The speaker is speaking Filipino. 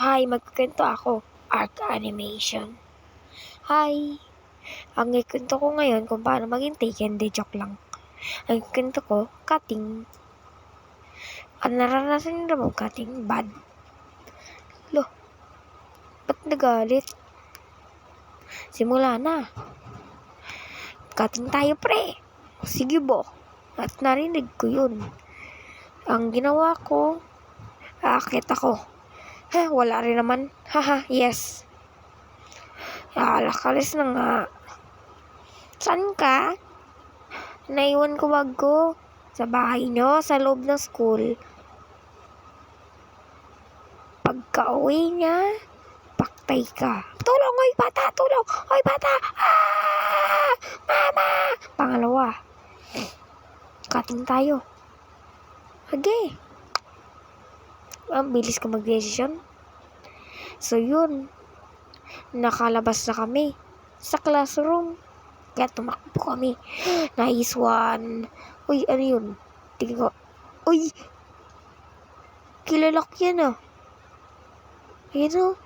Hi, magkukwento ako. Arc Animation. Hi! Ang ikwento ko ngayon kung paano maging taken, de joke lang. Ang ikwento ko, cutting. Ang naranasan nyo na cutting? Bad. Lo, ba't nagalit? Simula na. Cutting tayo, pre. Sige bo. At narinig ko yun. Ang ginawa ko, aakit ako. Wala rin naman. Haha, yes. Lakalis na nga. Saan ka? Naiwan ko bag ko. Sa bahay nyo, sa loob ng school. Pagka-uwi niya, paktay ka. Tulong, oy bata! Tulong! Oy bata! Mama! Pangalawa, cutting tayo. Okay. Ang bilis ko mag-desisyon. So yun, nakalabas na kami sa classroom. Kaya tumakbo kami. Nice one. Uy, ano yun? Tingin ko. Uy! Kilala ko yan ah. Ayan o.